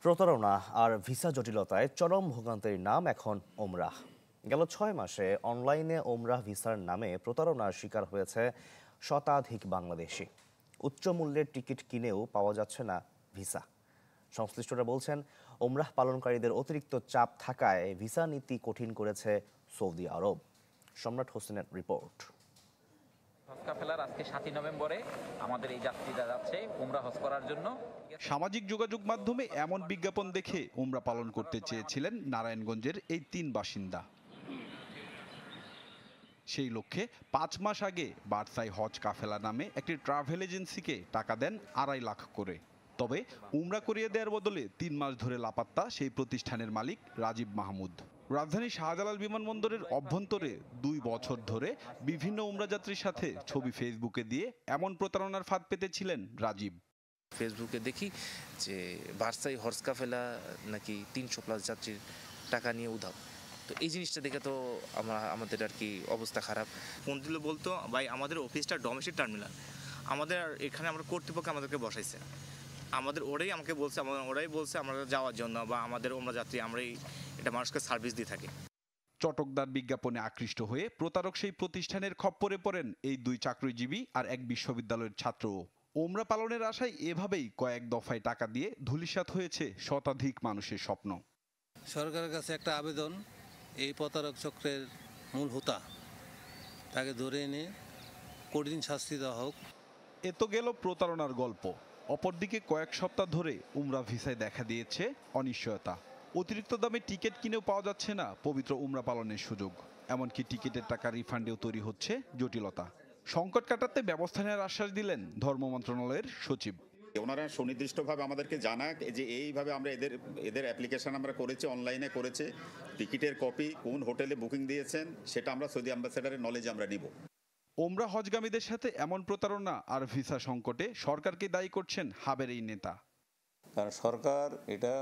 প্রতারণা আর ভিসা জটিলতায় চরম ভোগান্তির নাম এখন ওমরাহ। গেল ৬ মাসে অনলাইনে ওমরাহ ভিসার নামে প্রতারণার শিকার হয়েছে শতাধিক বাংলাদেশি। উচ্চ মূল্যের টিকিট কিনেও পাওয়া যাচ্ছে না ভিসা। সংশ্লিষ্টরা বলছেন, ওমরাহ পালনকারীদের অতিরিক্ত চাপ থাকায় ভিসা নীতি কঠিন করেছে সৌদি আরব। সম্রাট হোসেনের রিপোর্ট। হজ কাফেলার আজকে 7 নভেম্বরে আমাদের এই যাত্রীরা যাচ্ছে উমরা হজ করার জন্য। সামাজিক যোগাযোগ মাধ্যমে এমন বিজ্ঞাপন দেখে উমরা পালন করতে চেয়েছিলেন নারায়ণগঞ্জের এই 3 বাসিন্দা। সেই লক্ষ্যে 5 মাস আগে বার্সায় হজ কাফেলা নামে একটি ট্রাভেল এজেন্সিকে টাকা দেন 2.5 লাখ করে। তবে উমরা করিয়ে দেওয়ার বদলে 3 মাস ধরে লাপাত্তা সেই প্রতিষ্ঠানের মালিক রাজীব মাহমুদ। রাজধানীর শাহজালাল বিমানবন্দরের অভ্যন্তরে 2 বছর ধরে বিভিন্ন উমরা যাত্রীর সাথে ছবি ফেসবুকে দিয়ে এমন প্রতারণার ফাঁদ পেতেছিলেন রাজীব। ফেসবুকে দেখি যে বার্সাই হজ কাফেলা নাকি 300+ যাত্রীর টাকা নিয়ে উধাও। তো এই জিনিসটা দেখে তো আমাদের আর কি অবস্থা খারাপ। ফোন দিলে বলতো, ভাই আমাদের অফিসটা ডোমেস্টিক টার্মিনাল, আমাদের এখানে আমরা কর্তৃপক্ষ আমাদেরকে বসাইছে, ওরাই বলছে আমরা যাওয়ার জন্য, বা আমাদের ওমরা যাত্রী আমরাই এটা মানুষকে সার্ভিস দিয়ে থাকি। চটকদার বিজ্ঞাপনে আকৃষ্ট হয়ে প্রতারক সেই প্রতিষ্ঠানের খপ্পরে পড়েন এই 2 চাকরিজীবী আর এক বিশ্ববিদ্যালয়ের ছাত্রও। ওমরা পালনের আশায় এভাবেই কয়েক দফায় টাকা দিয়ে ধূলিসাৎ হয়েছে শতাধিক মানুষের স্বপ্ন। সরকারের কাছে একটা আবেদন, এই প্রতারক চক্রের মূল হোতা তাকে ধরে এনে কঠিন শাস্তি দেওয়া হোক। এ তো গেল প্রতারণার গল্প। অপরদিকে কয়েক সপ্তাহ ধরে উমরা ভিসায় দেখা দিয়েছে অনিশ্চয়তা। অতিরিক্ত দামে টিকিট কিনেও পাওয়া যাচ্ছে না পবিত্র উমরা পালনের সুযোগ। এমনকি টিকিটের টাকা রিফান্ডেও তৈরি হচ্ছে জটিলতা। সংকট কাটাতে ব্যবস্থা নেওয়ার আশ্বাস দিলেন ধর্ম মন্ত্রণালয়ের সচিব। ওনারা সুনির্দিষ্টভাবে আমাদেরকে জানাক যে এইভাবে আমরা এদের অ্যাপ্লিকেশন আমরা করেছি, অনলাইনে করেছে, টিকিটের কপি কোন হোটেলে বুকিং দিয়েছেন সেটা আমরা সৌদি অ্যাম্বাসেডারের নলেজে আমরা নিব। ওমরা হজগামীদের সাথে এমন প্রতারণা আর ভিসা সংকটে সরকারকে দায়ী করছেন হাবের এই নেতা। কারণ সরকার এটা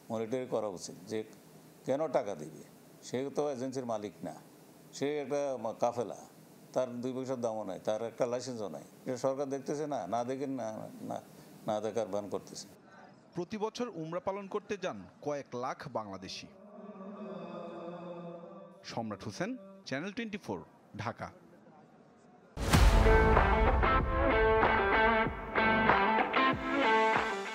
মনিটর করা উচিত যে কেন টাকা দিবে, সে তো এজেন্সির মালিক না, সে একটা কাফেলা, তার 2 পয়সার দামও নাই, তার একটা লাইসেন্সও নাই। এটা সরকার দেখতেছে না দেখেন না দেখার ভান করতেছে। প্রতি বছর উমরা পালন করতে যান কয়েক লাখ বাংলাদেশি। সম্রাট হোসেন, চ্যানেল 24, ঢাকা।